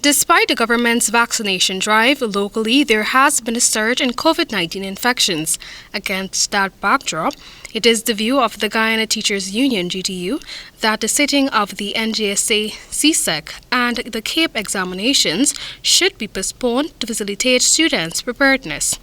Despite the government's vaccination drive, locally there has been a surge in COVID-19 infections. Against that backdrop, it is the view of the Guyana Teachers Union (GTU) that the sitting of the Ngsa, Csec, and the CAPE examinations should be postponed to facilitate students' preparedness.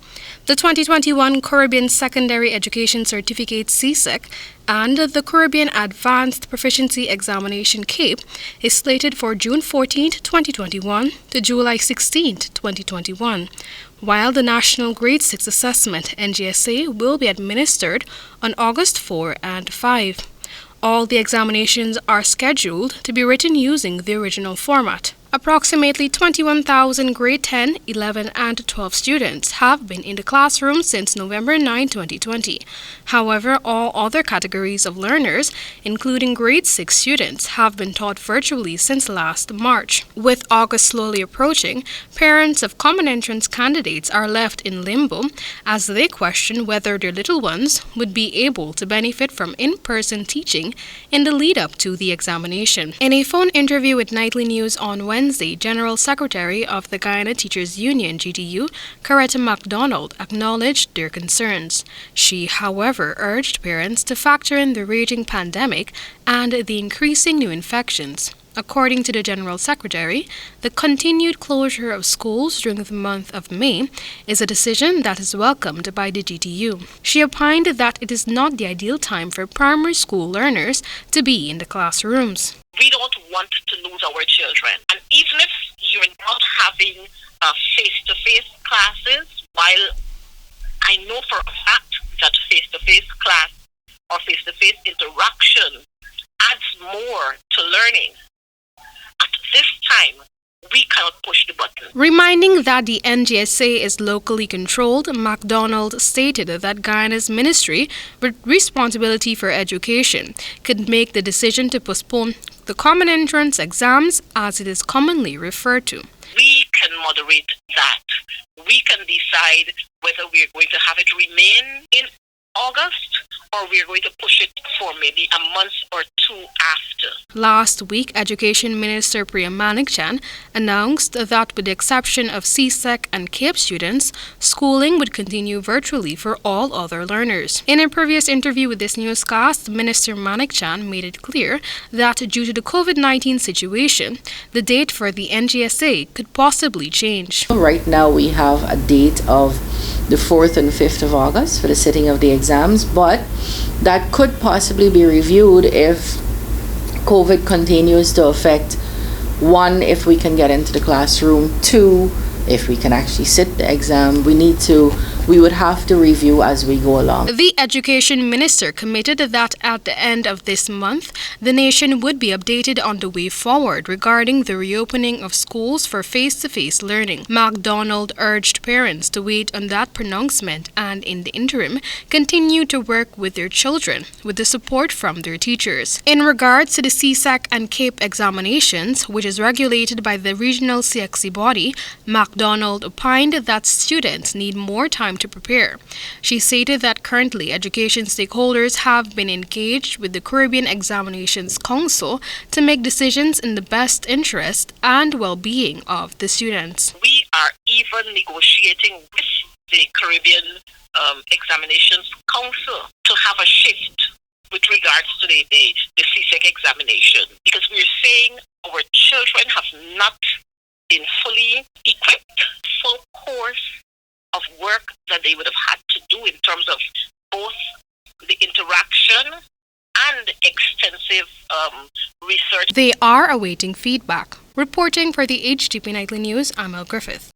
The 2021 Caribbean Secondary Education Certificate (Csec) and the Caribbean Advanced Proficiency Examination (CAPE) is slated for June 14, 2021 to July 16, 2021, while the National Grade 6 Assessment (NGSA) will be administered on August 4 and 5. All the examinations are scheduled to be written using the original format. Approximately 21,000 grade 10, 11, and 12 students have been in the classroom since November 9, 2020. However, all other categories of learners, including grade 6 students, have been taught virtually since last March. With August slowly approaching, parents of common entrance candidates are left in limbo as they question whether their little ones would be able to benefit from in-person teaching in the lead-up to the examination. In a phone interview with Nightly News on Wednesday, General Secretary of the Guyana Teachers Union (GTU), Coretta MacDonald, acknowledged their concerns. She, however, urged parents to factor in the raging pandemic and the increasing new infections. According to the General Secretary, the continued closure of schools during the month of May is a decision that is welcomed by the GTU. She opined that it is not the ideal time for primary school learners to be in the classrooms. We don't want to lose our children. And even if you're not having face-to-face classes, while I know for a fact that face-to-face class or face-to-face interaction adds more to learning, at this time, we cannot push the button. Reminding that the NGSA is locally controlled, MacDonald stated that Guyana's Ministry with responsibility for education could make the decision to postpone the common entrance exams, as it is commonly referred to. We can moderate that. We can decide whether we're going to have it remain in August or we're going to push it for maybe a month or two after. Last week, Education Minister Priya Manikchan announced that with the exception of Csec and CAPE students, schooling would continue virtually for all other learners. In a previous interview with this newscast, Minister Manikchan made it clear that due to the COVID-19 situation, the date for the NGSA could possibly change. Right now we have a date of the 4th and 5th of August for the sitting of the exams, but that could possibly be reviewed if COVID continues to affect, one, if we can get into the classroom, two, if we can actually sit the exam. We would have to review as we go along. The Education Minister committed that at the end of this month, the nation would be updated on the way forward regarding the reopening of schools for face-to-face learning. MacDonald urged parents to wait on that pronouncement and, in the interim, continue to work with their children with the support from their teachers. In regards to the Csec and CAPE examinations, which is regulated by the regional CXC body, MacDonald opined that students need more time to prepare. She stated that currently education stakeholders have been engaged with the Caribbean Examinations Council to make decisions in the best interest and well-being of the students. We are even negotiating with the Caribbean Examinations Council to have a shift with regards to the Csec examination, because we're saying our children have not been fully equipped, full course of work that they would have had to do in terms of both the interaction and extensive research. They are awaiting feedback. Reporting for the HTP Nightly News, Amel Griffith.